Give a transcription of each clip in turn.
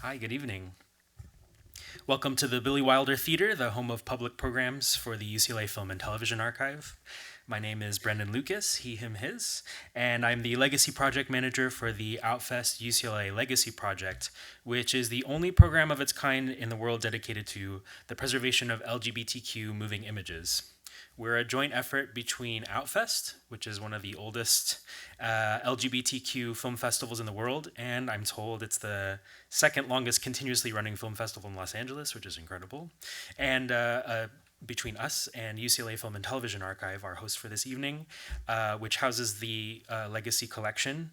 Hi, good evening. Welcome to the Billy Wilder Theater, the home of public programs for the UCLA Film and Television Archive. My name is Brendan Lucas, he, him, his, and I'm the Legacy Project Manager for the Outfest UCLA Legacy Project, which is the only program of its kind in the world dedicated to the preservation of LGBTQ moving images. We're a joint effort between Outfest, which is one of the oldest LGBTQ film festivals in the world, and I'm told it's the second longest continuously running film festival in Los Angeles, which is incredible. And between us and UCLA Film and Television Archive, our host for this evening, which houses the Legacy Collection,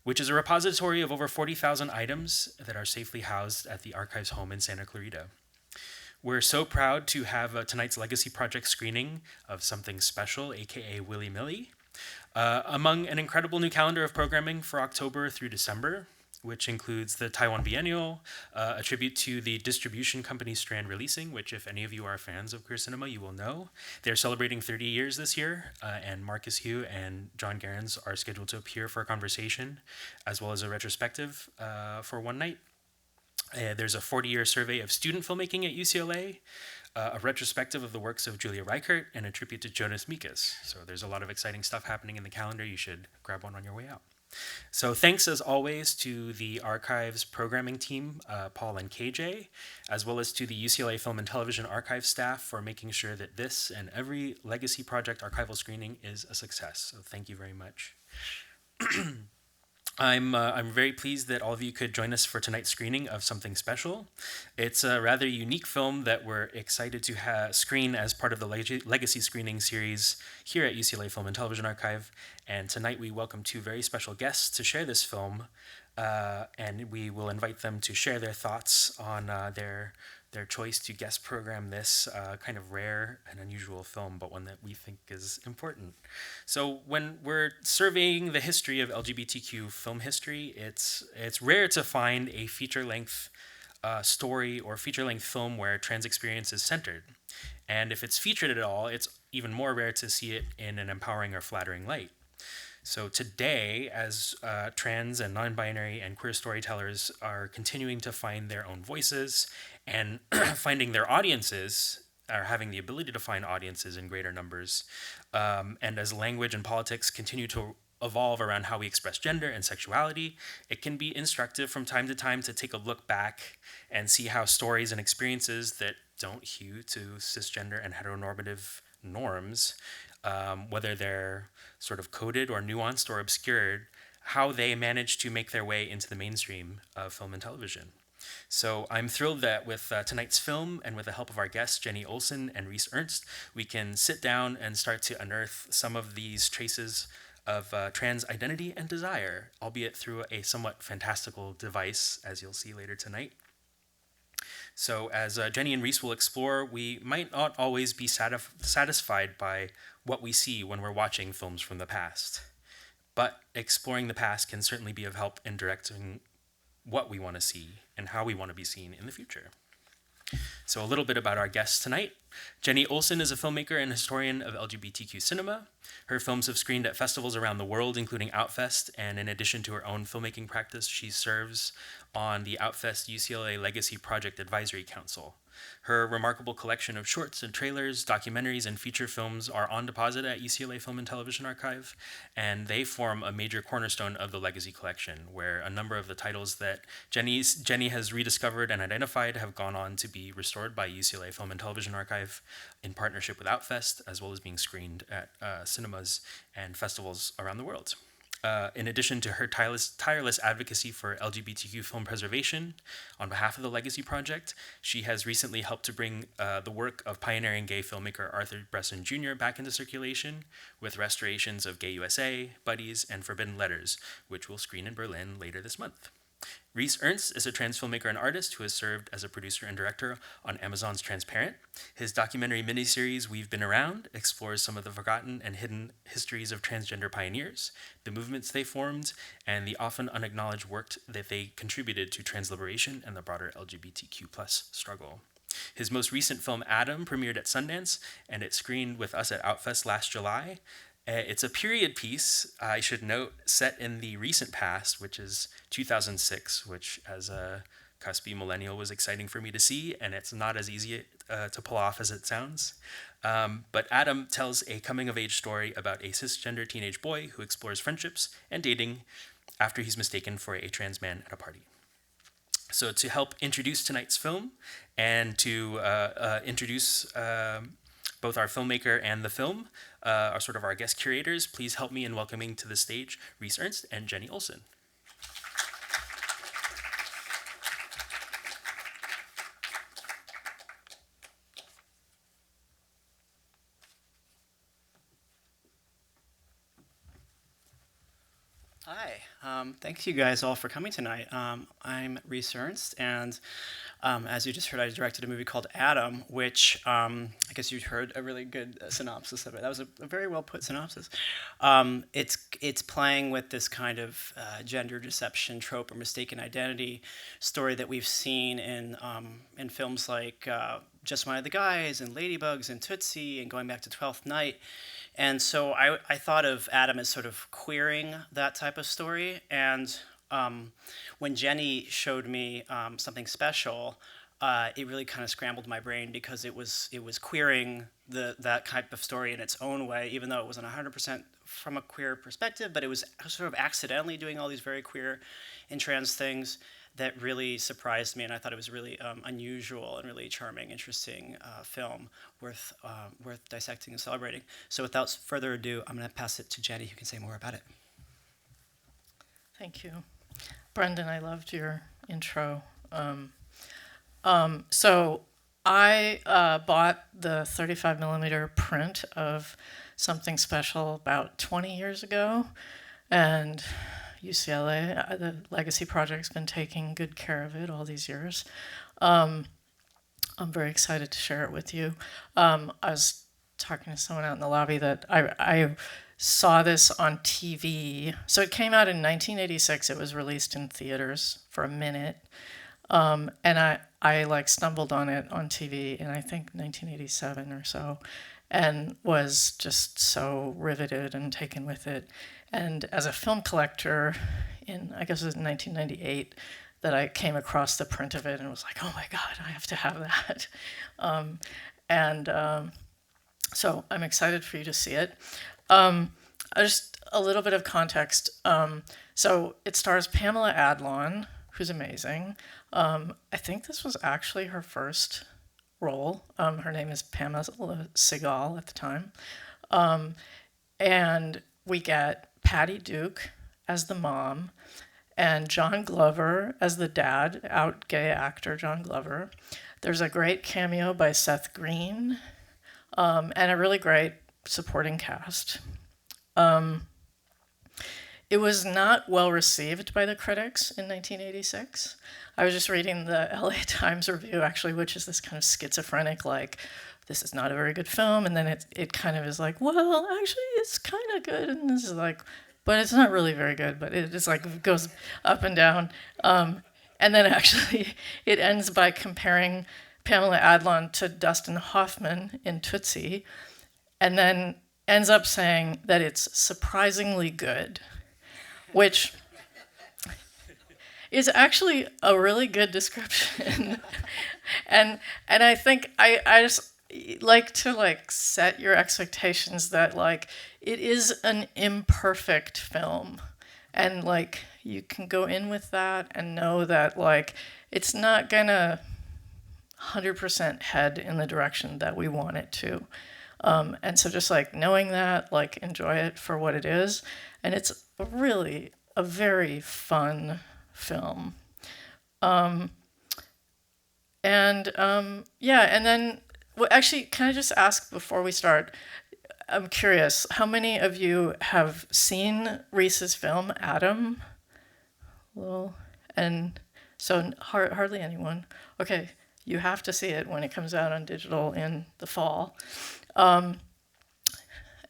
which is a repository of over 40,000 items that are safely housed at the archive's home in Santa Clarita. We're so proud to have tonight's Legacy Project screening of Something Special, a.k.a. Willy Millie, among an incredible new calendar of programming for October through December, which includes the Taiwan Biennial, a tribute to the distribution company Strand Releasing, which if any of you are fans of queer cinema, you will know. They're celebrating 30 years this year, and Marcus Hugh and John Gerrans are scheduled to appear for a conversation, as well as a retrospective for one night. There's a 40-year survey of student filmmaking at UCLA, a retrospective of the works of Julia Reichert, and a tribute to Jonas Mekas. So there's a lot of exciting stuff happening in the calendar. You should grab one on your way out. So thanks as always to the Archives programming team, Paul and KJ, as well as to the UCLA Film and Television Archive staff for making sure that this and every Legacy Project archival screening is a success. So thank you very much. I'm very pleased that all of you could join us for tonight's screening of Something Special. It's a rather unique film that we're excited to screen as part of the Legacy Screening series here at UCLA Film and Television Archive. And tonight we welcome two very special guests to share this film, and we will invite them to share their thoughts on their choice to guest program this kind of rare and unusual film, but one that we think is important. So when we're surveying the history of LGBTQ film history, it's rare to find a feature-length story or feature-length film where trans experience is centered. And if it's featured at all, it's even more rare to see it in an empowering or flattering light. So today, as trans and non-binary and queer storytellers are continuing to find their own voices and finding their audiences, or having the ability to find audiences in greater numbers, and as language and politics continue to evolve around how we express gender and sexuality, it can be instructive from time to time to take a look back and see how stories and experiences that don't hew to cisgender and heteronormative norms, whether they're sort of coded or nuanced or obscured, how they manage to make their way into the mainstream of film and television. So I'm thrilled that with tonight's film and with the help of our guests, Jenni Olson and Rhys Ernst, we can sit down and start to unearth some of these traces of trans identity and desire, albeit through a somewhat fantastical device, as you'll see later tonight. So as Jenni and Rhys will explore, we might not always be satisfied by what we see when we're watching films from the past. But exploring the past can certainly be of help in directing what we want to see and how we want to be seen in the future. So a little bit about our guests tonight. Jenni Olson is a filmmaker and historian of LGBTQ cinema. Her films have screened at festivals around the world, including Outfest, and in addition to her own filmmaking practice, she serves on the Outfest UCLA Legacy Project Advisory Council. Her remarkable collection of shorts and trailers, documentaries, and feature films are on deposit at UCLA Film and Television Archive, and they form a major cornerstone of the Legacy Collection, where a number of the titles that Jenni has rediscovered and identified have gone on to be restored by UCLA Film and Television Archive in partnership with Outfest, as well as being screened at cinemas and festivals around the world. In addition to her tireless advocacy for LGBTQ film preservation on behalf of the Legacy Project, she has recently helped to bring the work of pioneering gay filmmaker Arthur Bresson Jr. back into circulation with restorations of Gay USA, Buddies, and Forbidden Letters, which will screen in Berlin later this month. Rhys Ernst is a trans filmmaker and artist who has served as a producer and director on Amazon's Transparent. His documentary miniseries, We've Been Around, explores some of the forgotten and hidden histories of transgender pioneers, the movements they formed, and the often unacknowledged work that they contributed to trans liberation and the broader LGBTQ+ struggle. His most recent film, Adam, premiered at Sundance, and it screened with us at Outfest last July. It's a period piece, I should note, set in the recent past, which is 2006, which, as cuspy millennial was exciting for me to see, and it's not as easy to pull off as it sounds. But Adam tells a coming-of-age story about a cisgender teenage boy who explores friendships and dating after he's mistaken for a trans man at a party. So to help introduce tonight's film and to introduce both our filmmaker and the film, are sort of our guest curators, please help me in welcoming to the stage Rhys Ernst and Jenni Olson. Hi, thank you guys all for coming tonight. I'm Rhys Ernst, and as you just heard, I directed a movie called Adam, which I guess you heard a really good synopsis of it. That was a very well put synopsis. It's playing with this kind of gender deception trope or mistaken identity story that we've seen in films like Just One of the Guys and Ladybugs and Tootsie and going back to 12th Night. And so I thought of Adam as sort of queering that type of story. And when Jenni showed me something special, it really kind of scrambled my brain because it was queering that type of story in its own way, even though it wasn't 100% from a queer perspective, but it was sort of accidentally doing all these very queer and trans things that really surprised me, and I thought it was really unusual and really charming, interesting film worth dissecting and celebrating. So without further ado, I'm going to pass it to Jenni, who can say more about it. Thank you. Brendan, I loved your intro. So I bought the 35 millimeter print of Something Special about 20 years ago, and UCLA, the Legacy Project's been taking good care of it all these years. I'm very excited to share it with you. I was talking to someone out in the lobby that I saw this on TV. So it came out in 1986. It was released in theaters for a minute. And I like stumbled on it on TV in I think 1987 or so, and was just so riveted and taken with it. And as a film collector I guess it was in 1998, that I came across the print of it and was like, oh my God, I have to have that. So I'm excited for you to see it. Just a little bit of context. So it stars Pamela Adlon, who's amazing. I think this was actually her first role. Her name is Pamela Segal at the time. And we get Patty Duke as the mom, and John Glover as the dad, out gay actor John Glover. There's a great cameo by Seth Green, and a really great supporting cast. It was not well received by the critics in 1986. I was just reading the LA Times review, actually, which is this kind of schizophrenic, like, this is not a very good film, and then it kind of is like, well, actually, it's kind of good, and this is like, but it's not really very good, but it just like goes up and down. And then actually, it ends by comparing Pamela Adlon to Dustin Hoffman in Tootsie, and then ends up saying that it's surprisingly good, which is actually a really good description. and I think I just like to like set your expectations that like it is an imperfect film, and like you can go in with that and know that like it's not gonna 100% head in the direction that we want it to. And so just like knowing that, like enjoy it for what it is. And it's really a very fun film. Yeah, and then, well, actually, can I just ask before we start, I'm curious, how many of you have seen Rhys's film, Adam? Well, and so hardly anyone. Okay, you have to see it when it comes out on digital in the fall.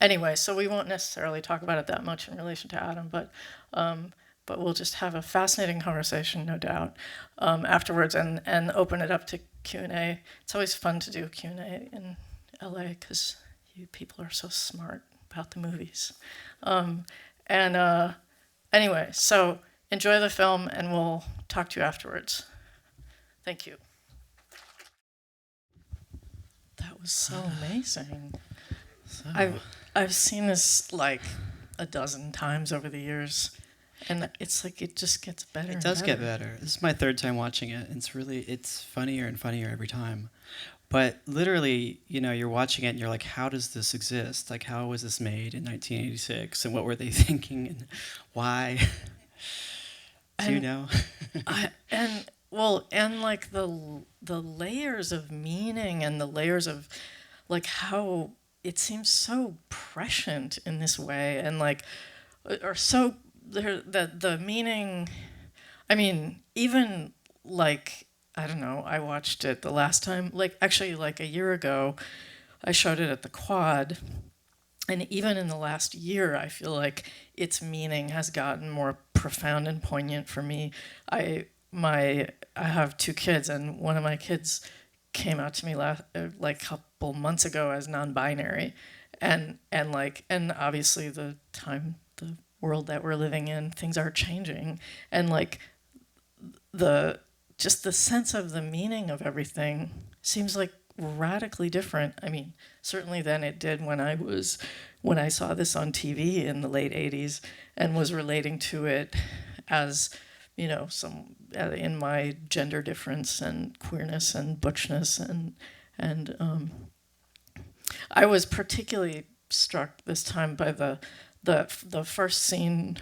Anyway, so we won't necessarily talk about it that much in relation to Adam, but we'll just have a fascinating conversation, no doubt, afterwards, and open it up to Q&A. It's always fun to do Q&A in LA because you people are so smart about the movies. Anyway, so enjoy the film, and we'll talk to you afterwards. Thank you. That was so amazing. So, I've seen this like a dozen times over the years, and it's like it just gets better. it does get better. This is my third time watching it. It's funnier and funnier every time. But literally, you're watching it and you're like, how does this exist? Like, how was this made in 1986? And what were they thinking? And why? Do you know? And like the layers of meaning and the layers of like how it seems so prescient in this way, and like or so the meaning. I mean, even like I don't know. I watched it the last time, like actually like a year ago. I showed it at the Quad, and even in the last year, I feel like its meaning has gotten more profound and poignant for me. I have two kids, and one of my kids came out to me like a couple months ago as non-binary, and obviously the world that we're living in, things are changing, and like the just the sense of the meaning of everything seems like radically different. I mean, certainly than it did when I saw this on TV in the late 80s and was relating to it as, some in my gender difference and queerness and butchness and I was particularly struck this time by the first scene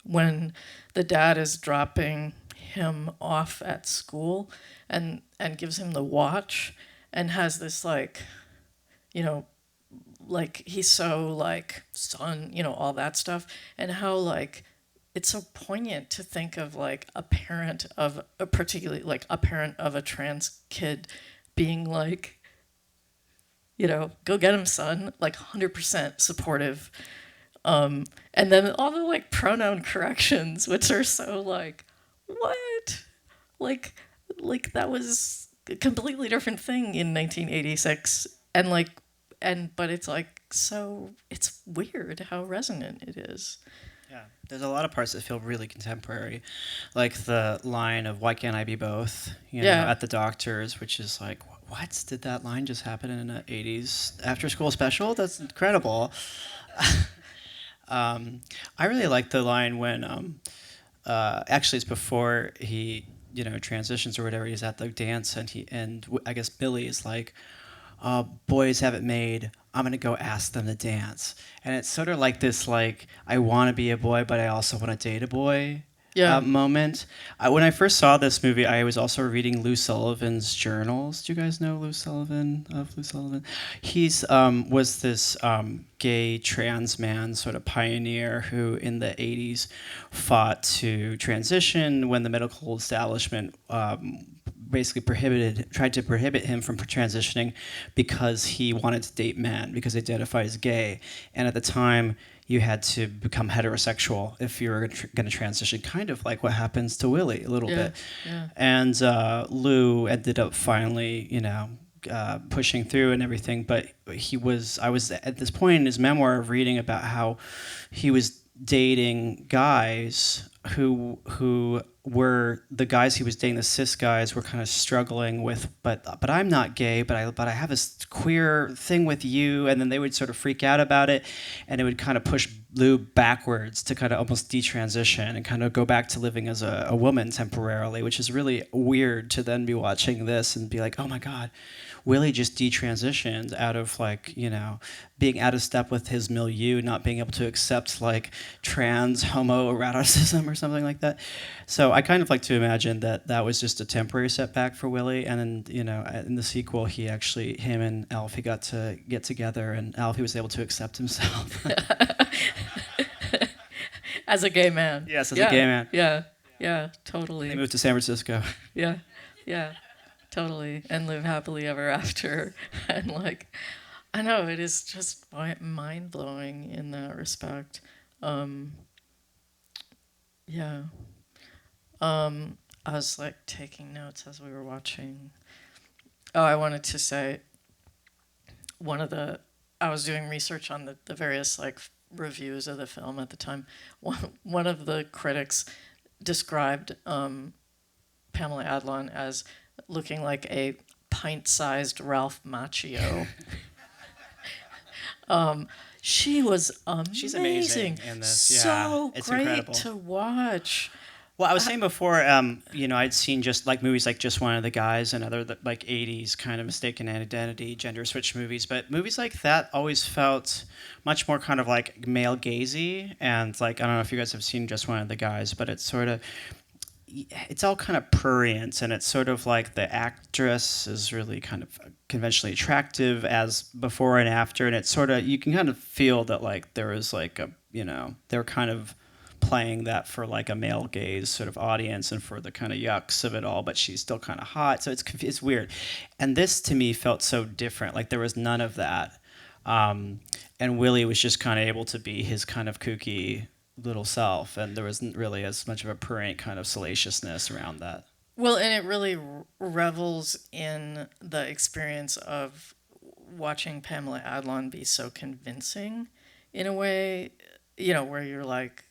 when the dad is dropping him off at school and gives him the watch and has this like he's so like son, all that stuff, and how like it's so poignant to think of like particularly like a parent of a trans kid being like, go get him, son, like 100% supportive. And then all the like pronoun corrections, which are so like, what? Like that was a completely different thing in 1986. But it's like, so it's weird how resonant it is. Yeah, there's a lot of parts that feel really contemporary, like the line of "Why can't I be both?" At the doctor's, which is like, what did that line just happen in an '80s after-school special? That's incredible. I really like the line when, actually, it's before he, transitions or whatever. He's at the dance, and I guess Billy is like, boys have it made. I'm gonna go ask them to dance, and it's sort of like this, like I want to be a boy, but I also want to date a boy. Moment. When I first saw this movie, I was also reading Lou Sullivan's journals. Do you guys know Lou Sullivan? Lou Sullivan. He's was this gay trans man, sort of pioneer who in the 80s fought to transition when the medical establishment basically tried to prohibit him from transitioning because he wanted to date men because he identified as gay. And at the time, you had to become heterosexual if you were going to transition, kind of like what happens to Willy a little bit. Yeah. And Lou ended up finally, pushing through and everything. But I was at this point in his memoir of reading about how he was dating guys who were the guys he was dating, the cis guys, were kind of struggling with, but I'm not gay, but I have this queer thing with you, and then they would sort of freak out about it, and it would kind of push Lou backwards to kind of almost detransition and kind of go back to living as a woman temporarily, which is really weird to then be watching this and be like, oh my God, Willy just detransitioned out of being out of step with his milieu, not being able to accept like trans homoeroticism or something like that. So I kind of like to imagine that was just a temporary setback for Willy, and then in the sequel him and Alfie got to get together, and Alfie was able to accept himself as a gay man. Yes, as a gay man. Yeah, totally. They moved to San Francisco. Yeah, totally, and live happily ever after. And like, I know it is just mind blowing in that respect. I was like taking notes as we were watching. Oh, I wanted to say I was doing research on the various like reviews of the film at the time. One of the critics described Pamela Adlon as looking like a pint-sized Ralph Macchio. She was amazing. She's amazing in this. So it's great incredible to watch. Well, I was saying before, I'd seen just like movies like Just One of the Guys and other like 80s kind of mistaken identity, gender switch movies. But movies like that always felt much more kind of like male gazy. And like, I don't know if you guys have seen Just One of the Guys, but it's all kind of prurient, and it's sort of like the actress is really kind of conventionally attractive as before and after. And it's sort of, you can kind of feel that like there is like they're kind of playing that for like a male gaze sort of audience and for the kind of yucks of it all, but she's still kind of hot, so it's weird. And this to me felt so different. Like there was none of that, and Willy was just kind of able to be his kind of kooky little self, and there wasn't really as much of a prurient kind of salaciousness around that. Well, and it really revels in the experience of watching Pamela Adlon be so convincing in a way, where you're like,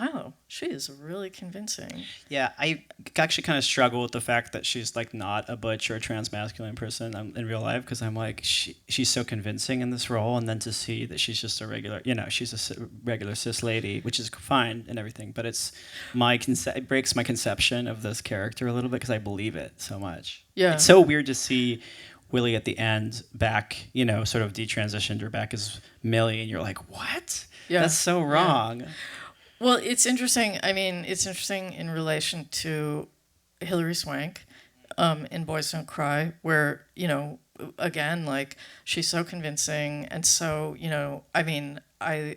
wow, she is really convincing. Yeah, I actually kind of struggle with the fact that she's like not a butch or a transmasculine person in real life, because I'm like, she's so convincing in this role, and then to see that she's just a regular, she's a regular cis lady, which is fine and everything, but it breaks my conception of this character a little bit because I believe it so much. Yeah, it's so weird to see Willy at the end back, sort of detransitioned or back as Millie, and you're like, what? Yeah, that's so wrong. Yeah. Well, it's interesting. I mean, it's interesting in relation to Hilary Swank in Boys Don't Cry, where, again, like, she's so convincing. And so, I mean, I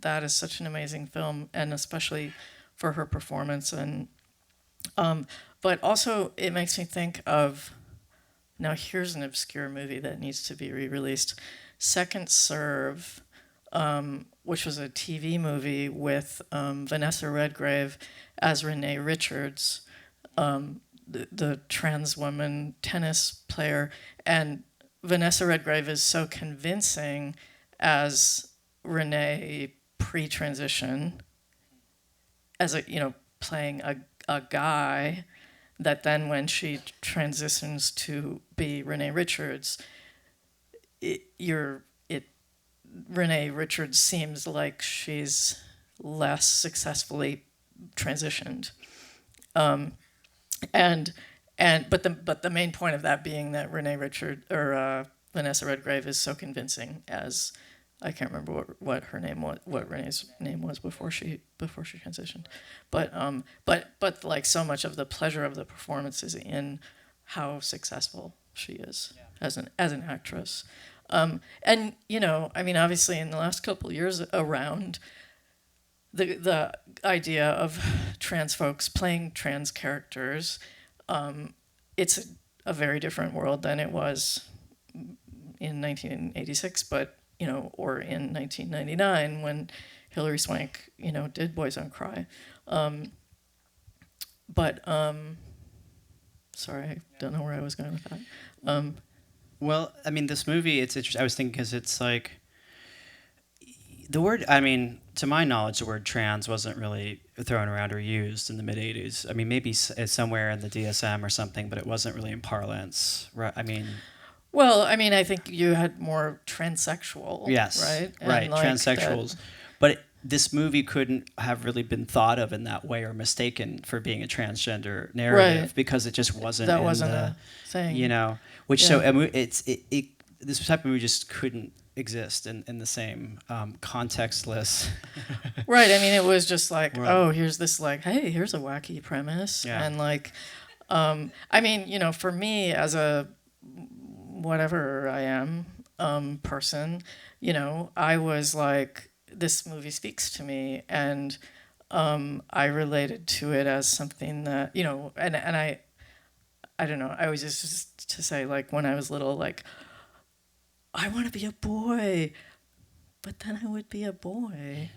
that is such an amazing film, and especially for her performance. And but also it makes me think of, now here's an obscure movie that needs to be re-released, Second Serve, which was a TV movie with Vanessa Redgrave as Renee Richards, the trans woman tennis player. And Vanessa Redgrave is so convincing as Renee pre-transition, as playing a guy, that then when she transitions to be Renee Richards, Renee Richards seems like she's less successfully transitioned, but the main point of that being that Vanessa Redgrave is so convincing as, I can't remember what her name was, what Renee's name was before she transitioned, but like so much of the pleasure of the performance is in how successful she is as an actress. And I mean, obviously in the last couple of years around the idea of trans folks playing trans characters, it's a very different world than it was in 1986, but or in 1999 when Hilary Swank did Boys Don't Cry. Sorry, I don't know where I was going with that. Well, I mean, this movie, it's interesting. I was thinking because it's like the word, I mean, to my knowledge, the word trans wasn't really thrown around or used in the mid-'80s. I mean, maybe somewhere in the DSM or something, but it wasn't really in parlance, right? I mean... Well, I mean, I think you had more transsexual, yes, right? Right, like transsexuals. But this movie couldn't have really been thought of in that way or mistaken for being a transgender narrative, right, because it just wasn't. That wasn't a thing, Which so I mean, this type of movie just couldn't exist in the same contextless. Right. I mean, it was just like, oh, here's this like, hey, here's a wacky premise, and like, I mean, for me as a whatever I am person, I was like, this movie speaks to me, and I related to it as something that, and I don't know, I always just to say, like, when I was little, like, I want to be a boy, but then I would be a boy.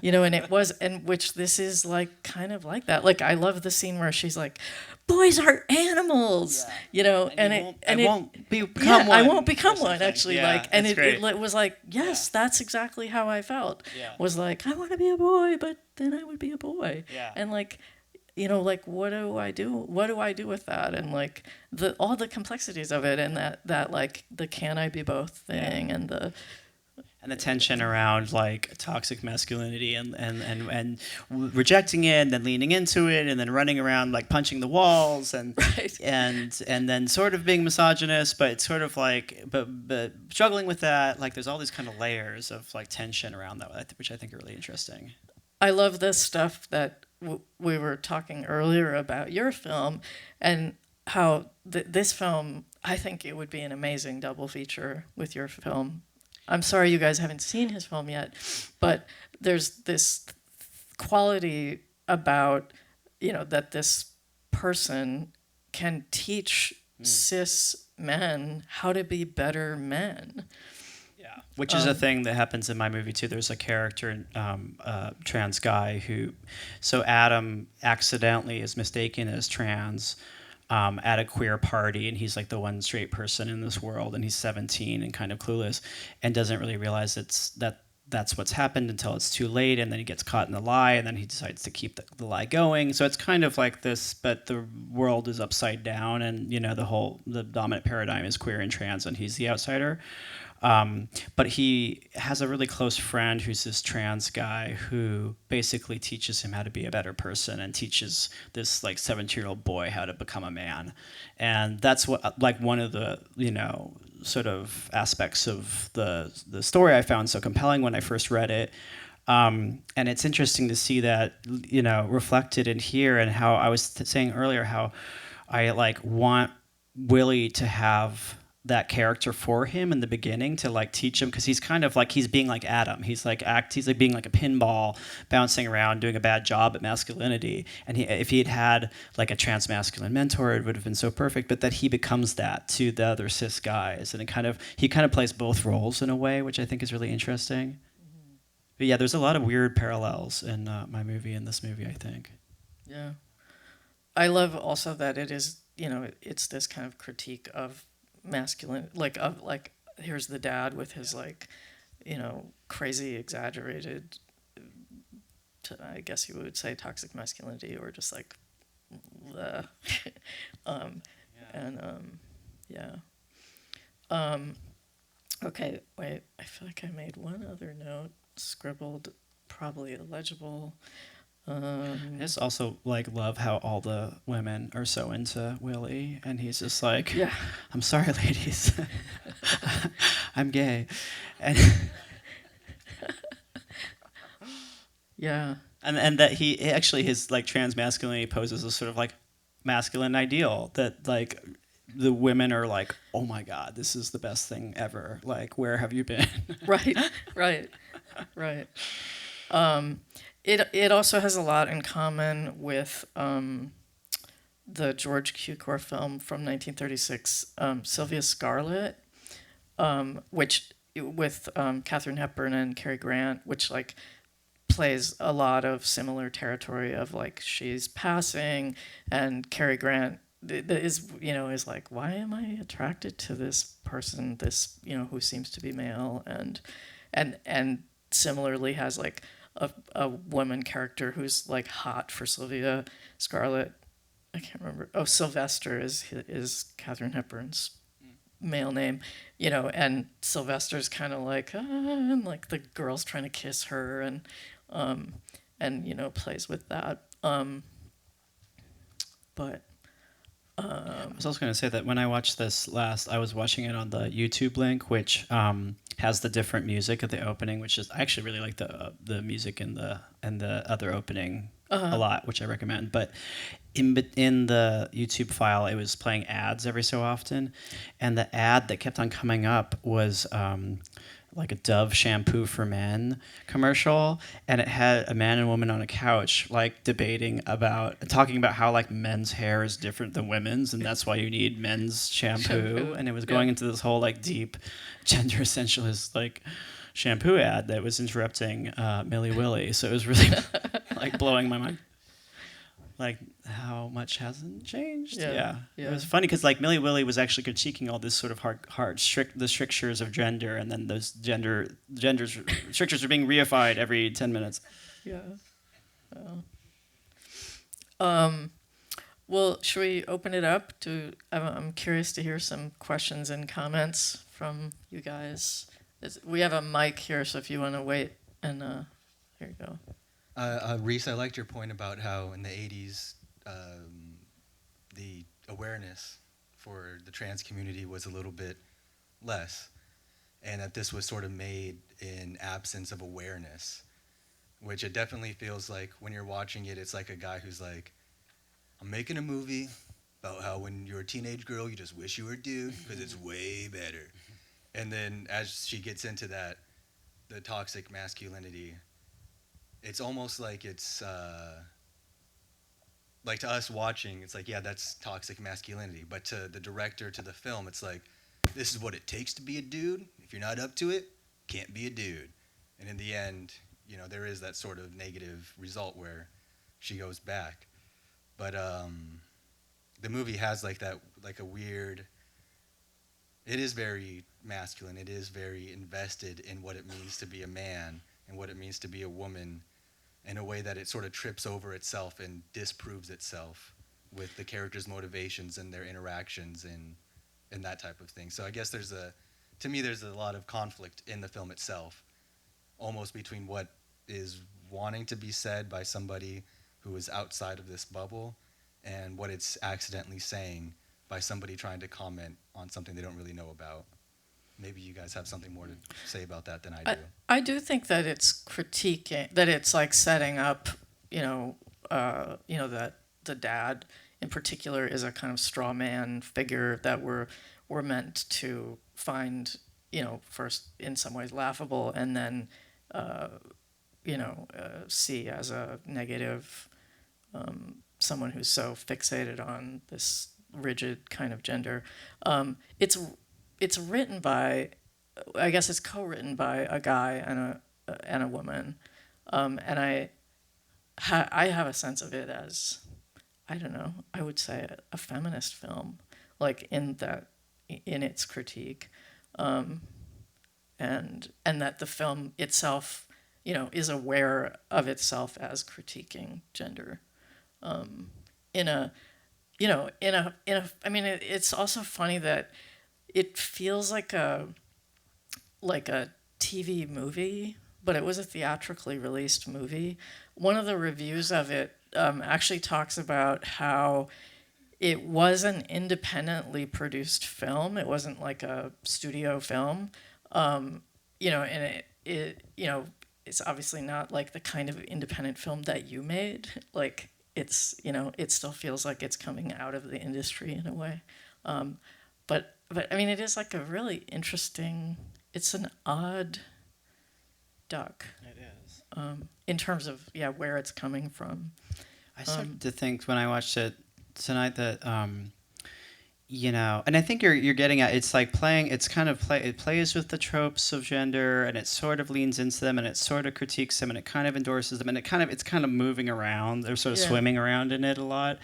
And it was, and which this is like kind of like that. Like, I love the scene where she's like, "Boys are animals," and I won't become one. I won't become one, actually. Like, and it was like, yes, that's exactly how I felt. Was like, I want to be a boy, but then I would be a boy. And like, like what do I do? What do I do with that? And like all the complexities of it, and that like the can I be both thing, and the tension around like toxic masculinity and rejecting it and then leaning into it and then running around like punching the walls and right. and then sort of being misogynist, but it's sort of like but struggling with that. Like there's all these kind of layers of like tension around that, which I think are really interesting. I love this stuff that we were talking earlier about your film, and how this film, I think it would be an amazing double feature with your film. I'm sorry you guys haven't seen his film yet, but there's this quality about, that this person can teach cis men how to be better men. Yeah, which is a thing that happens in my movie too. There's a character, trans guy so Adam accidentally is mistaken as trans at a queer party, and he's like the one straight person in this world, and he's 17 and kind of clueless and doesn't really realize that's what's happened until it's too late, and then he gets caught in the lie, and then he decides to keep the lie going. So it's kind of like this, but the world is upside down, and the dominant paradigm is queer and trans, and he's the outsider. But he has a really close friend who's this trans guy who basically teaches him how to be a better person and teaches this like 17-year-old boy how to become a man. And that's what like one of the, sort of aspects of the story I found so compelling when I first read it. And it's interesting to see that, reflected in here, and how I was saying earlier how I like want Willy to have that character for him in the beginning to like teach him, because he's kind of like he's being like Adam. He's like being like a pinball bouncing around doing a bad job at masculinity. And if he had like a trans masculine mentor, it would have been so perfect. But that he becomes that to the other cis guys, and he kind of plays both roles in a way, which I think is really interesting. Mm-hmm. But yeah, there's a lot of weird parallels in my movie and this movie, I think. Yeah, I love also that it is it's this kind of critique of masculine, like here's the dad with his like crazy exaggerated, I guess you would say toxic masculinity, or just like the okay, wait, I feel like I made one other note scribbled, probably illegible. I just also like love how all the women are so into Willy, and he's just like, yeah, I'm sorry, ladies, I'm gay, and yeah, and that he actually his like trans masculinity poses a sort of like masculine ideal that like the women are like, oh my god, this is the best thing ever. Like, where have you been? right. It also has a lot in common with the George Cukor film from 1936, Sylvia Scarlett, which with Katharine Hepburn and Cary Grant, which like plays a lot of similar territory of like she's passing, and Cary Grant is like, why am I attracted to this person, this who seems to be male, and similarly has like a woman character who's like hot for Sylvia Scarlett. I can't remember. Oh, Sylvester is Katharine Hepburn's male name, and Sylvester's kind of like, and like the girl's trying to kiss her, and plays with that. But I was also going to say that when I watched this last, I was watching it on the YouTube link, which has the different music at the opening, which is I actually really like the music in the other opening a lot, which I recommend. But in the YouTube file, it was playing ads every so often, and the ad that kept on coming up was like a Dove shampoo for men commercial, and it had a man and woman on a couch like talking about how like men's hair is different than women's, and that's why you need men's shampoo. And it was going into this whole like deep gender essentialist like shampoo ad that was interrupting Milli Willy. So it was really like blowing my mind. Like how much hasn't changed. Yeah. It was funny because like Milli Willy was actually critiquing all this sort of the strictures of gender, and then those gender strictures are being reified every 10 minutes. Yeah. Well, should we open it up? I'm curious to hear some questions and comments from you guys. We have a mic here, so if you want to wait, and here you go. Rhys, I liked your point about how in the 80s the awareness for the trans community was a little bit less, and that this was sort of made in absence of awareness, which it definitely feels like when you're watching it, it's like a guy who's like, I'm making a movie about how when you're a teenage girl, you just wish you were a dude because it's way better. And then as she gets into that, the toxic masculinity, it's almost like it's like to us watching, it's like, yeah, that's toxic masculinity. But to the director, to the film, it's like, this is what it takes to be a dude. If you're not up to it, can't be a dude. And in the end, you know, there is that sort of negative result where she goes back. But the movie has like that, like a weird, it is very masculine. It is very invested in what it means to be a man and what it means to be a woman in a way that it sort of trips over itself and disproves itself with the characters' motivations and their interactions and that type of thing. So I guess to me, there's a lot of conflict in the film itself, almost between what is wanting to be said by somebody who is outside of this bubble and what it's accidentally saying by somebody trying to comment on something they don't really know about. Maybe you guys have something more to say about that than I do. I do think that it's critiquing, that it's like setting up, that the dad in particular is a kind of straw man figure that we're meant to find, first in some ways laughable and then, see as a negative, someone who's so fixated on this rigid kind of gender. It's written by, I guess it's co-written by a guy and a woman, and I have a sense of it as, I don't know, I would say a feminist film, like in its critique, and that the film itself, is aware of itself as critiquing gender, it's also funny that it feels like a TV movie, but it was a theatrically released movie. One of the reviews of it actually talks about how it was an independently produced film. It wasn't like a studio film, and it's obviously not like the kind of independent film that you made. Like it's, it still feels like it's coming out of the industry in a way. But I mean, it is like a really interesting. It's an odd duck. It is. In terms of where it's coming from. I started to think when I watched it tonight that and I think you're getting at, it's like playing. It's kind of it plays with the tropes of gender, and it sort of leans into them, and it sort of critiques them, and it kind of endorses them, and it's kind of moving around. They're sort of swimming around in it a lot,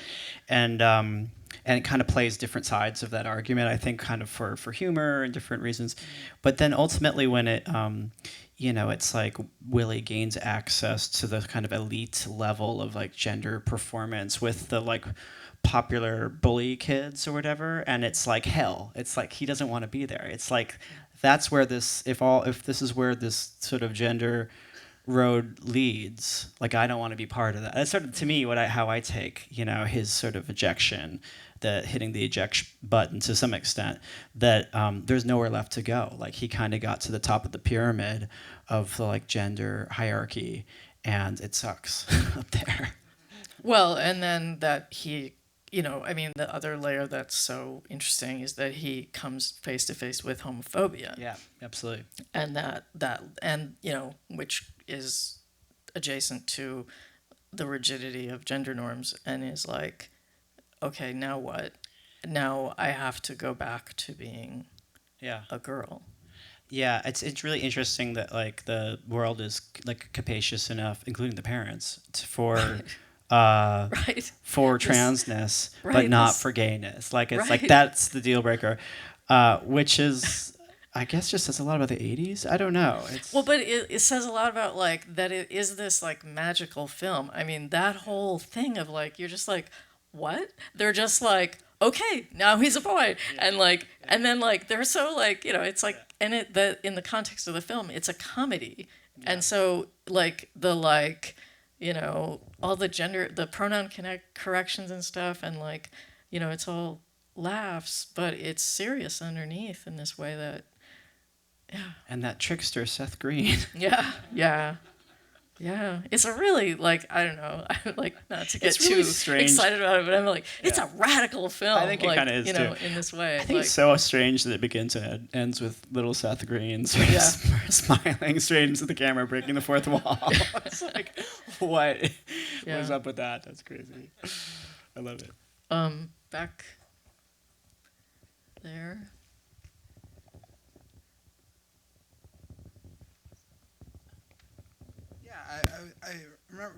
and it kind of plays different sides of that argument, I think, kind of for humor and different reasons. But then ultimately when it, it's like Willy gains access to the kind of elite level of like gender performance with the like popular bully kids or whatever, and it's like hell. It's like he doesn't want to be there. It's like that's where this, if this is where this sort of gender road leads, like I don't want to be part of that. That's sort of to me how I take his sort of ejection, the hitting the eject button to some extent, that there's nowhere left to go. Like he kind of got to the top of the pyramid of the like gender hierarchy, and it sucks up there. Well, and then that he, the other layer that's so interesting is that he comes face to face with homophobia. Yeah, absolutely. And which is adjacent to the rigidity of gender norms, and is like, okay, now what? Now I have to go back to being a girl. Yeah, it's really interesting that like the world is like capacious enough, including the parents, for for transness, but not for gayness. Like it's like that's the deal breaker, which is I guess just says a lot about the 80s. I don't know. Well, but it says a lot about like that it is this like magical film. I mean, that whole thing of like you're just like, what? They're just like, okay, now he's a boy, and like, and then like they're so like it's like, and in the context of the film, it's a comedy, and so like all the pronoun corrections and stuff, and like it's all laughs, but it's serious underneath in this way that. Yeah. And that trickster Seth Green. Yeah. It's a really like I don't know. I like not to get really too strange. excited about it, but I'm like it's a radical film. I think it kind of is too. In this way. I think it's so strange that it begins and ends with little Seth Green sort of smiling straight into the camera, breaking the fourth wall. It's like, what is up with that? That's crazy. I love it. Back there. I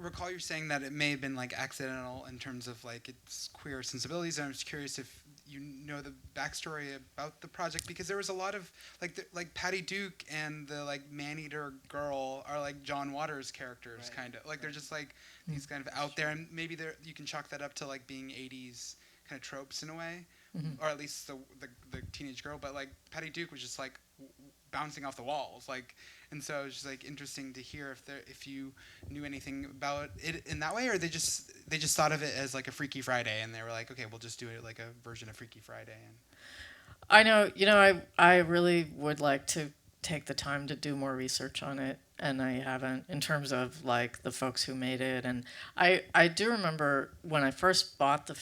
recall you saying that it may have been like accidental in terms of like its queer sensibilities. And I'm just curious if you know the backstory about the project, because there was a lot of like Patty Duke and the like man-eater girl are like John Waters characters, kind of like they're just like these kind of out there, and maybe you can chalk that up to like being 80s kind of tropes in a way, or at least the teenage girl. But like Patty Duke was just like bouncing off the walls, like. And so it's just like interesting to hear if you knew anything about it in that way, or they just thought of it as like a Freaky Friday, and they were like, okay, we'll just do it like a version of Freaky Friday. And I know, I really would like to take the time to do more research on it, and I haven't, in terms of like the folks who made it. And I do remember when I first bought the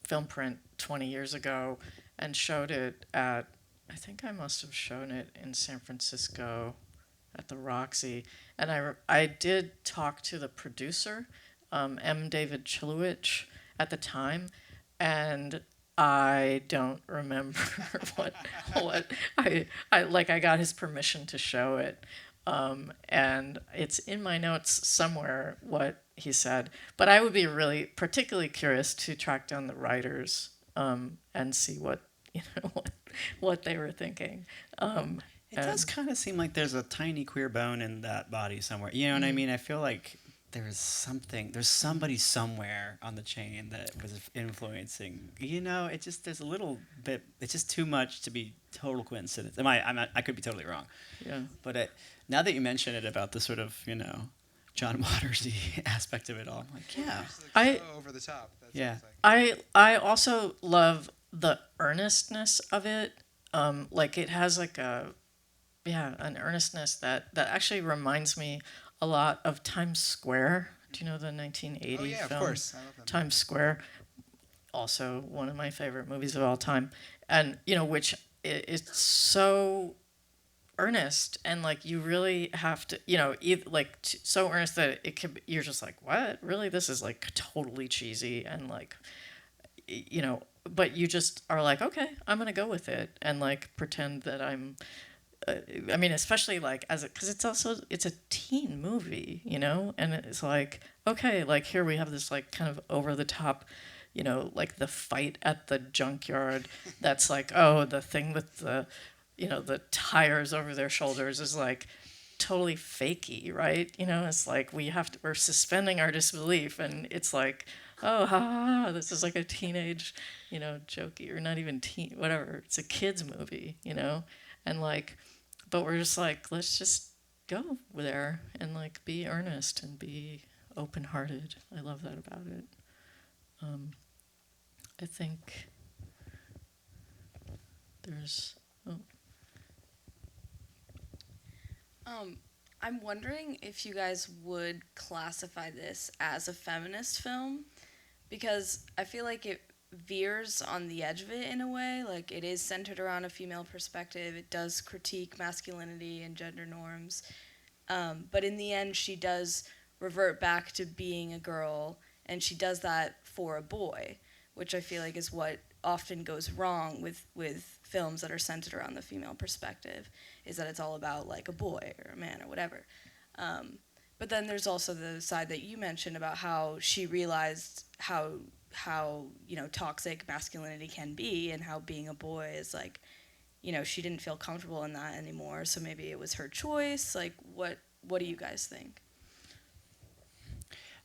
film print 20 years ago and showed it at, I think I must have shown it in San Francisco at the Roxy, and I did talk to the producer, M. David Chilowich, at the time, and I don't remember what I got his permission to show it, and it's in my notes somewhere what he said. But I would be really particularly curious to track down the writers and see what they were thinking. It does kind of seem like there's a tiny queer bone in that body somewhere. You know what I mean? I feel like there's somebody somewhere on the chain that was influencing. There's a little bit. It's just too much to be total coincidence. I could be totally wrong. Yeah. But now that you mention it about the sort of John Watersy aspect of it all, I'm like, yeah, like, so over the top. That's yeah. I also love the earnestness of it. Like it has like an earnestness that actually reminds me a lot of Times Square. Do you know the 1980 film? Of course. I love that Times Square, also one of my favorite movies of all time, and which it's so earnest, and like you really have to, so earnest that it could. You're just like, what? Really? This is like totally cheesy, and like, but you just are like, okay, I'm gonna go with it, and like pretend that I'm. Especially like because it's a teen movie, and it's like, okay, like here we have this like kind of over the top, like the fight at the junkyard. That's like, oh, the thing with the, the tires over their shoulders is like totally fakey, right? It's like we're suspending our disbelief, and it's like, oh, ha, ha, ha, this is like a teenage, jokey, or not even teen, whatever. It's a kids movie, and like. But we're just like, let's just go there and like be earnest and be open-hearted. I love that about it. I think there's. I'm wondering if you guys would classify this as a feminist film, because I feel like it veers on the edge of it in a way. Like it is centered around a female perspective. It does critique masculinity and gender norms, but in the end she does revert back to being a girl, and she does that for a boy, which I feel like is what often goes wrong with films that are centered around the female perspective, is that it's all about like a boy or a man or whatever. But then there's also the side that you mentioned about how she realized how toxic masculinity can be, and how being a boy is like, she didn't feel comfortable in that anymore, so maybe it was her choice. Like, what do you guys think?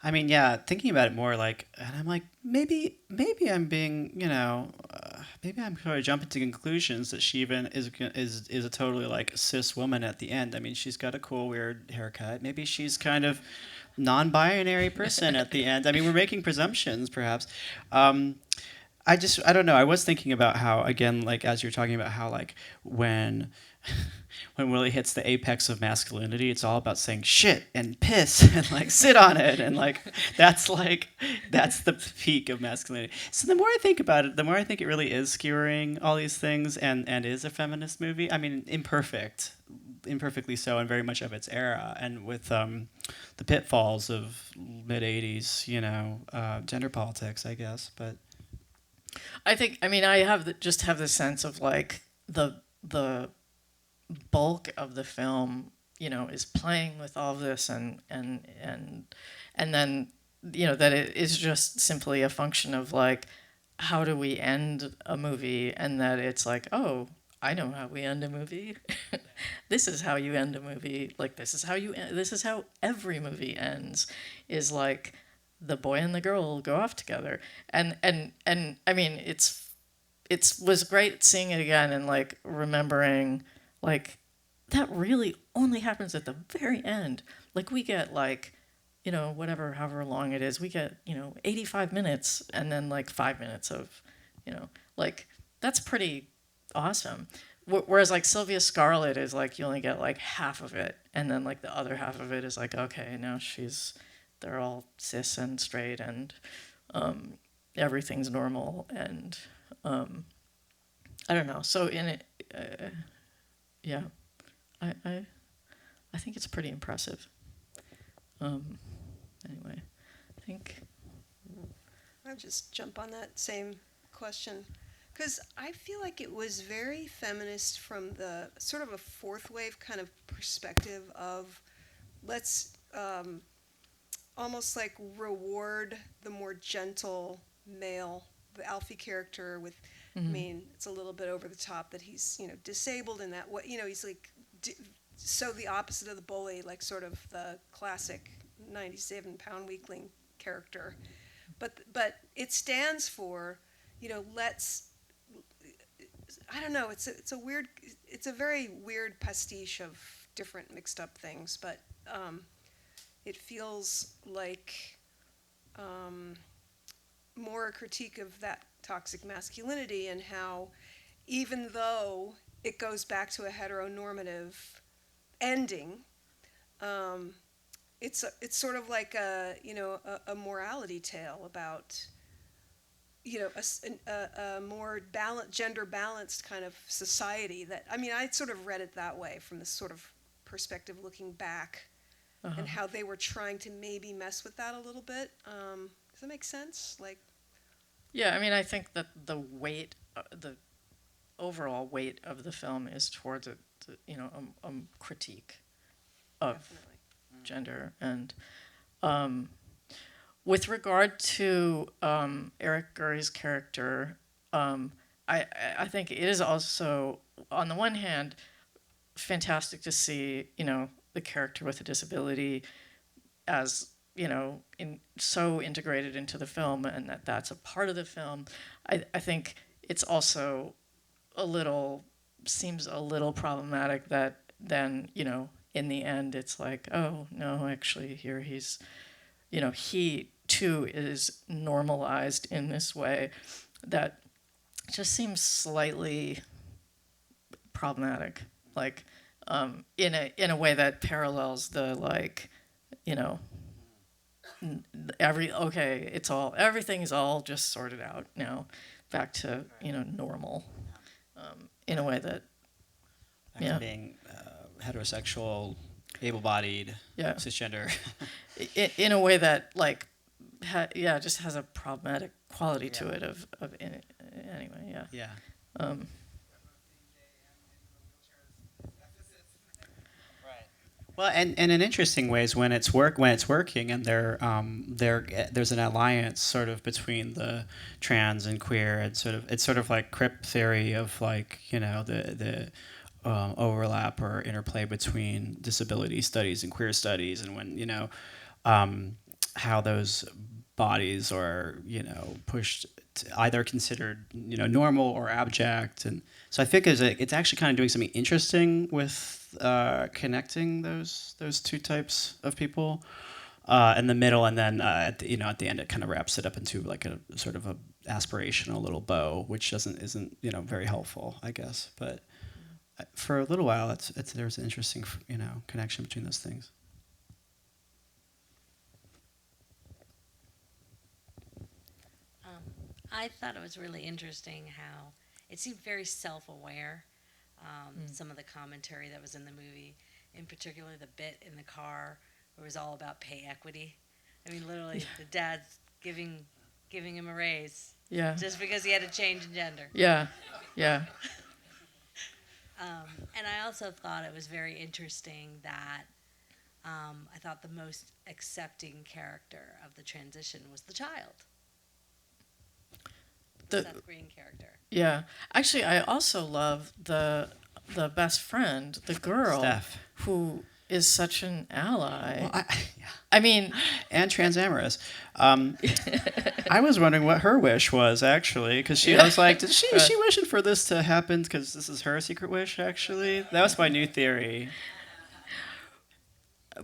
I mean, yeah, thinking about it more, like, and I'm like, maybe I'm being, maybe I'm sort of jumping to conclusions that she even is a totally like cis woman at the end. I mean, she's got a cool weird haircut. Maybe she's kind of non-binary person at the end. I mean, we're making presumptions, perhaps. I don't know. I was thinking about how, again, like as you're talking about how like when Willy hits the apex of masculinity, it's all about saying shit and piss and like sit on it, and that's the peak of masculinity. So the more I think about it, the more I think it really is skewering all these things and is a feminist movie. I mean, imperfectly so, and very much of its era, and with the pitfalls of mid '80s, gender politics, I guess, but. I mean, I just have the sense of like the bulk of the film, is playing with all of this, and then, that it is just simply a function of like, how do we end a movie, and that it's like, oh, I know how we end a movie. This is how you end a movie. Like, this is how every movie ends, is like, the boy and the girl go off together, and I mean, it was great seeing it again and like remembering like that really only happens at the very end. Like, we get like, however long it is, we get 85 minutes, and then like 5 minutes of, like, that's pretty awesome. Whereas like Sylvia Scarlett is like, you only get like half of it, and then like the other half of it is like, okay, now they're all cis and straight, and everything's normal, and I don't know. So in it, yeah, I think it's pretty impressive. Anyway, I think I'll just jump on that same question, because I feel like it was very feminist from the sort of a fourth wave kind of perspective of let's almost like reward the more gentle male, the Alfie character with, I mean, it's a little bit over the top that he's, disabled in that way, he's like, so the opposite of the bully, like sort of the classic 97-pound weakling character. But it stands for, let's, I don't know, it's a very weird pastiche of different mixed up things, but it feels like more a critique of that toxic masculinity, and how even though it goes back to a heteronormative ending, it's sort of like a morality tale about a more gender balanced kind of society. That, I mean, I sort of read it that way from this sort of perspective looking back. And how they were trying to maybe mess with that a little bit. Does that make sense? Like, yeah, I mean, I think that the overall weight of the film is towards a critique of definitely. gender. And with regard to Eric Gurry's character, I think it is also, on the one hand, fantastic to see, the character with a disability as, so integrated into the film, and that's a part of the film. I think it's also seems a little problematic that then, in the end it's like, oh, no, actually here he's, he too is normalized in this way that just seems slightly problematic. Like, in a way that parallels the like, everything's all just sorted out now, back to normal, in a way that Back to being heterosexual, able-bodied, cisgender. in a way that like, just has a problematic quality to it anyway. Well, and in interesting ways, when it's working, and there's an alliance sort of between the trans and queer, and it's sort of like crip theory of like the overlap or interplay between disability studies and queer studies, and when how those bodies are pushed either considered normal or abject, and so I think it's actually kind of doing something interesting with connecting those two types of people in the middle, and then at the end it kind of wraps it up into like a sort of a aspirational little bow, which isn't very helpful, I guess. But for a little while, there's an interesting connection between those things. I thought it was really interesting how it seemed very self-aware. Some of the commentary that was in the movie, in particular the bit in the car where it was all about pay equity. I mean, literally, the dad's giving him a raise just because he had a change in gender. Yeah. And I also thought it was very interesting that I thought the most accepting character of the transition was the child. The Seth Green character. Yeah. Actually, I also love the best friend, the girl, Steph, who is such an ally. Well, I mean, and transamorous. I was wondering what her wish was actually, because I was like, is she wishing for this to happen because this is her secret wish? Actually, that was my new theory.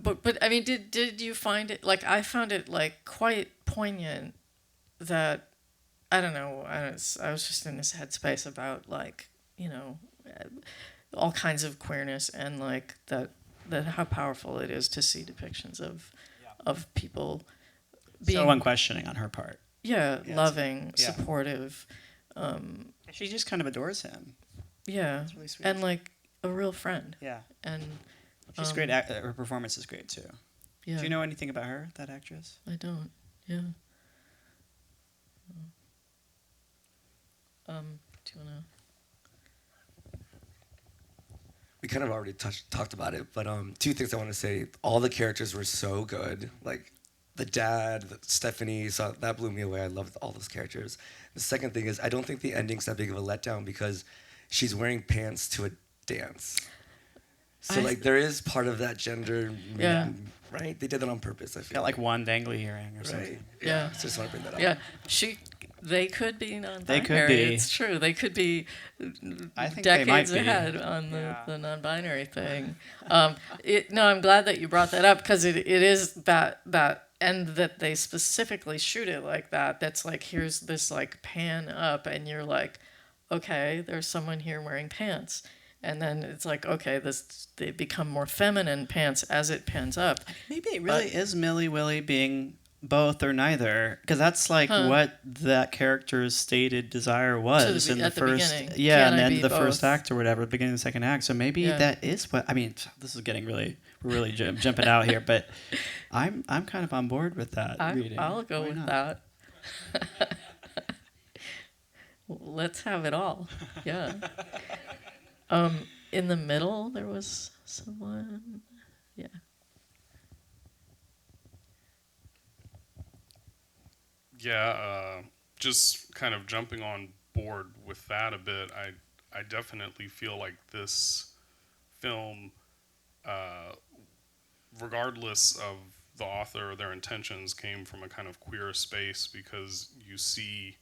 But I mean, did you find it like I found it like quite poignant that I don't know, I was just in this headspace about like all kinds of queerness and like that how powerful it is to see depictions of people being so unquestioning on her part. Yeah, loving, supportive. She just kind of adores him. Yeah, it's really sweet. And like a real friend. Yeah, and she's great. Her performance is great too. Yeah. Do you know anything about her, that actress? I don't. Yeah. Do you wanna? We kind of already talked about it, but two things I want to say. All the characters were so good. Like the dad, Stephanie, so that blew me away. I loved all those characters. The second thing is I don't think the ending's that big of a letdown because she's wearing pants to a dance. So there is part of that gender, right? They did that on purpose. I feel got like one dangly earring or something. Right. Yeah. So just want to bring that up. Yeah, they could be non-binary. They could be. It's true. They could be I think decades they might be. ahead on the non-binary thing. I'm glad that you brought that up because it is that and that they specifically shoot it like that. That's like here's this like pan up and you're like, okay, there's someone here wearing pants. And then it's like, okay, they become more feminine pants as it pans up. Maybe it really is Millie Willy being both or neither, because that's like what that character's stated desire was in the first, and then the first act or whatever, the beginning of the second act. So maybe that is what I mean. This is getting we're really jumping out here, but I'm kind of on board with that reading. I'll go Why with not? that. Let's have it all. Yeah. In the middle, there was someone. Yeah. Yeah, just kind of jumping on board with that a bit. I definitely feel like this film, regardless of the author or their intentions, came from a kind of queer space because you see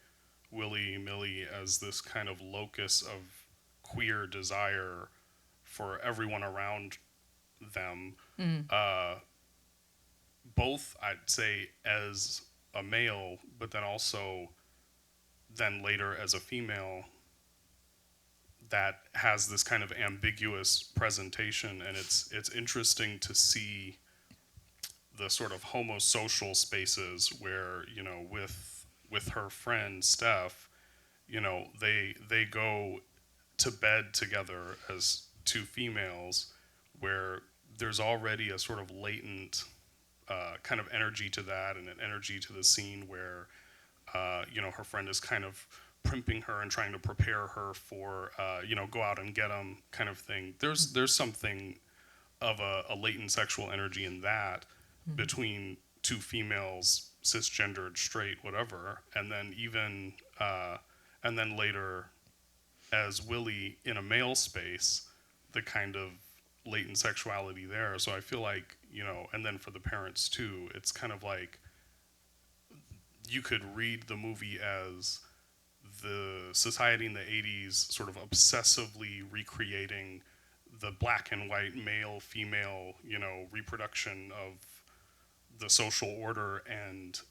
Willy, Millie as this kind of locus of queer desire for everyone around them. Both, I'd say, as a male, but then also then later as a female that has this kind of ambiguous presentation, and it's interesting to see the sort of homosocial spaces where with her friend Steph, they go to bed together as two females where there's already a sort of latent kind of energy to that, and an energy to the scene where her friend is kind of primping her and trying to prepare her for go out and get them kind of thing. There's something of a latent sexual energy in that between two females, cisgendered, straight, whatever, and then even and then later as Willy in a male space, the kind of latent sexuality there. So I feel like, and then for the parents too, it's kind of like you could read the movie as the society in the 80s sort of obsessively recreating the black and white male female reproduction of the social order, and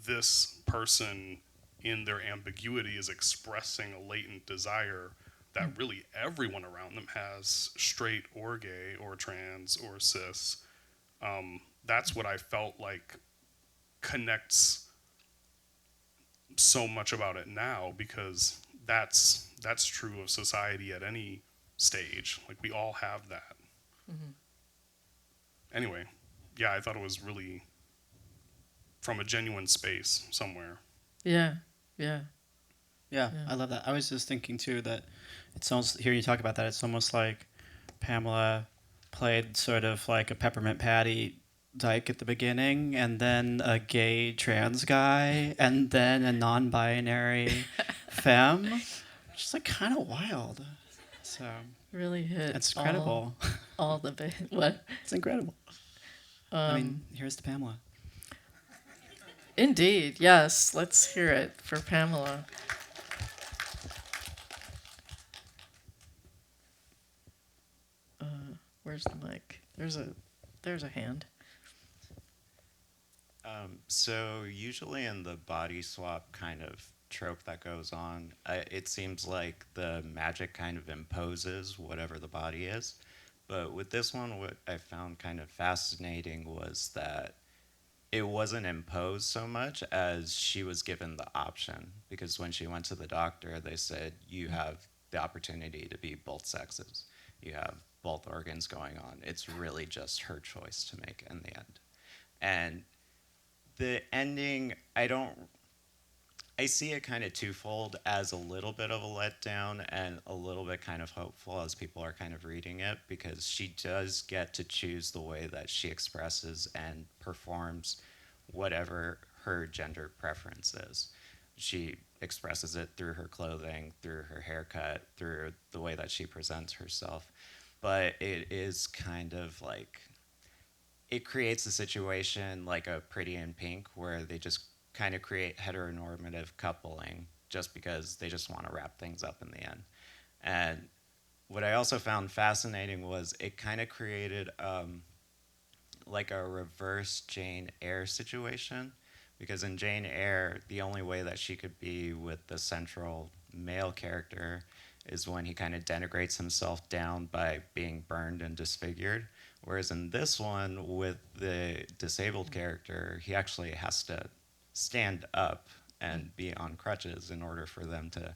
this person in their ambiguity is expressing a latent desire that really everyone around them has, straight or gay or trans or cis. That's what I felt like connects so much about it now, because that's true of society at any stage. Like, we all have that. Anyway, yeah, I thought it was really from a genuine space somewhere. Yeah. Yeah, I love that. I was just thinking too that it sounds, hearing you talk about that, it's almost like Pamela played sort of like a Peppermint Patty dyke at the beginning, and then a gay trans guy, and then a non-binary femme. Just like kind of wild. So Really hit. it's incredible. All the what? It's incredible. I mean, here's to Pamela. Indeed, yes. Let's hear it for Pamela. Where's the mic? There's a hand. So usually in the body swap kind of trope that goes on, it seems like the magic kind of imposes whatever the body is. But with this one, what I found kind of fascinating was that it wasn't imposed so much as she was given the option. Because when she went to the doctor, they said, you have the opportunity to be both sexes. You have both organs going on. It's really just her choice to make in the end. And the ending, I see it kind of twofold, as a little bit of a letdown and a little bit kind of hopeful as people are kind of reading it, because she does get to choose the way that she expresses and performs whatever her gender preference is. She expresses it through her clothing, through her haircut, through the way that she presents herself. But it is kind of like, it creates a situation like a Pretty in Pink, where they just kind of create heteronormative coupling just because they just want to wrap things up in the end. And what I also found fascinating was it kind of created like a reverse Jane Eyre situation, because in Jane Eyre, the only way that she could be with the central male character is when he kind of denigrates himself down by being burned and disfigured. Whereas in this one, with the disabled character, he actually has to stand up and be on crutches in order for them to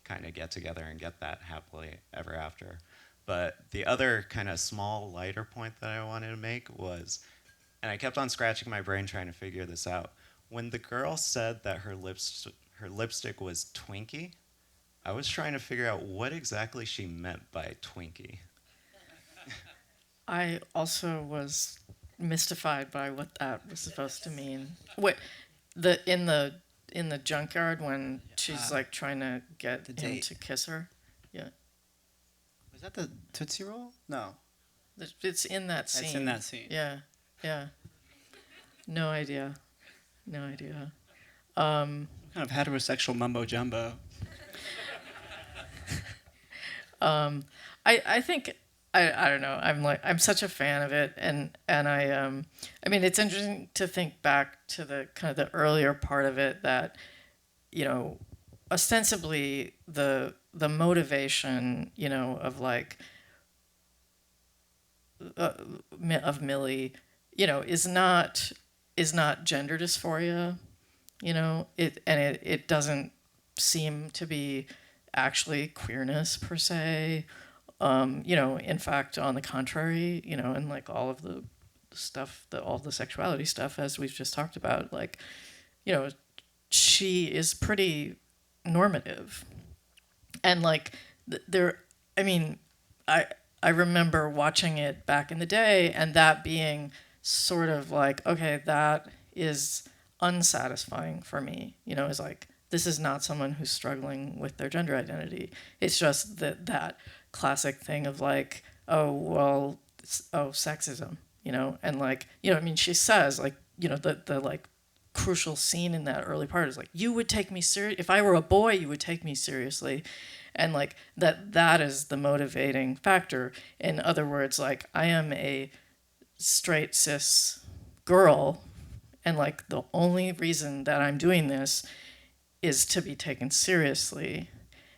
kind of get together and get that happily ever after. But the other kind of small, lighter point that I wanted to make was, and I kept on scratching my brain trying to figure this out, when the girl said that her lipstick was Twinkie, I was trying to figure out what exactly she meant by Twinkie. I also was mystified by what that was supposed to mean. Wait, in the junkyard when she's like trying to get him to kiss her. Yeah. Was that the Tootsie Roll? No. It's in that scene. It's in that scene. Yeah. No idea. Kind of heterosexual mumbo jumbo. I think I don't know. I'm such a fan of it, and I mean, it's interesting to think back to the kind of the earlier part of it, that, ostensibly the motivation, of like of Millie, is not gender dysphoria, it doesn't seem to be actually queerness per se. In fact, on the contrary, and like all of the stuff, all the sexuality stuff, as we've just talked about, like, she is pretty normative. And like, I remember watching it back in the day and that being sort of like, okay, that is unsatisfying for me. You know, it's like, this is not someone who's struggling with their gender identity. It's just that classic thing of like, oh, well, sexism, you know? And like, you know, I mean, she says like, you know, the like crucial scene in that early part is like, you would take me serious. If I were a boy, you would take me seriously. And like that is the motivating factor. In other words, like I am a straight cis girl, and like the only reason that I'm doing this is to be taken seriously.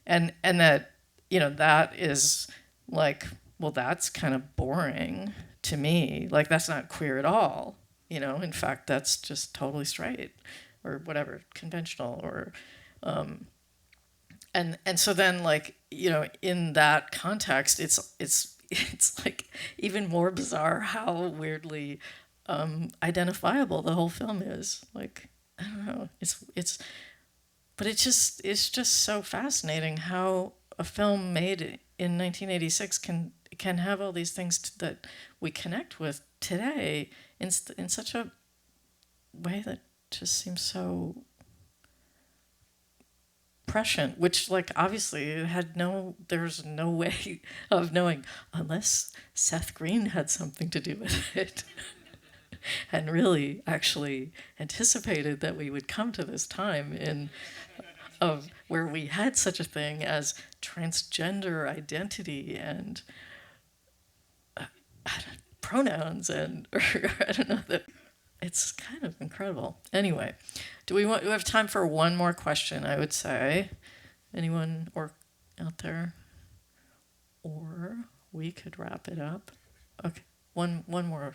And that, you know, that is like, well, that's kind of boring to me. Like that's not queer at all. You know, in fact, that's just totally straight or whatever, conventional or and so then like, you know, in that context, it's like even more bizarre how weirdly identifiable the whole film is. Like, I don't know, but it's just so fascinating how a film made in 1986 can have all these things that we connect with today in such a way that just seems so prescient, which like obviously there's no way of knowing unless Seth Green had something to do with it and really actually anticipated that we would come to this time of where we had such a thing as transgender identity and pronouns and or, I don't know, that it's kind of incredible. Anyway, do we have time for one more question? I would say, anyone or out there, or we could wrap it up. Okay, one more.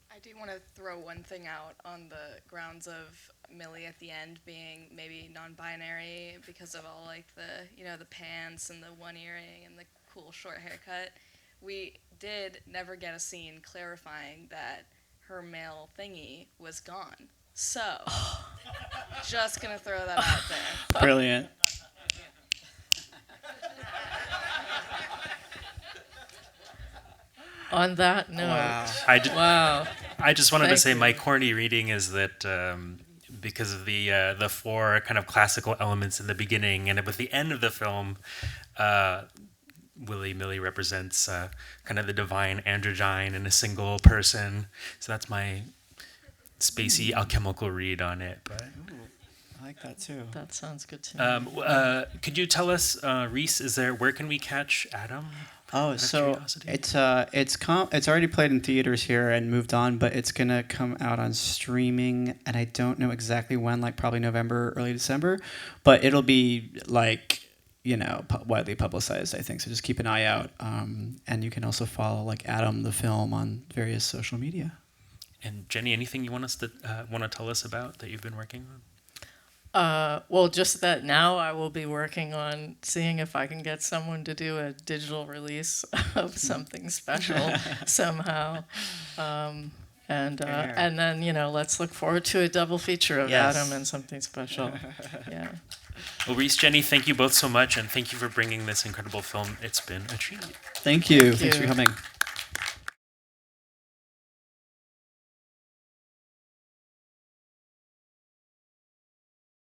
I do want to throw one thing out on the grounds of Millie at the end being maybe non-binary because of all like the, you know, the pants and the one earring and the cool short haircut. We did never get a scene clarifying that her male thingy was gone. So, just gonna throw that out there. Brilliant. On that note, Wow. I just wanted to Thank say you. my corny reading is that because of the four kind of classical elements in the beginning and with the end of the film, Willy Millie represents kind of the divine androgyne in a single person. So that's my spacey alchemical read on it. But I like that too. that sounds good to me. could you tell us, Rhys, where can we catch Adam? Oh, Out of so curiosity? it's already played in theaters here and moved on, but it's gonna come out on streaming, and I don't know exactly when, like probably November, early December, but it'll be like, you know, widely publicized, I think. So just keep an eye out, and you can also follow like Adam the film on various social media. And Jenny, anything you want to tell us about that you've been working on? Well, just that now I will be working on seeing if I can get someone to do a digital release of something special somehow. And then, you know, let's look forward to a double feature of Yes. Adam and something special. Yeah. Well, Rhys, Jenny, thank you both so much, and thank you for bringing this incredible film. It's been a treat. Thank you. Thank Thanks for you. coming.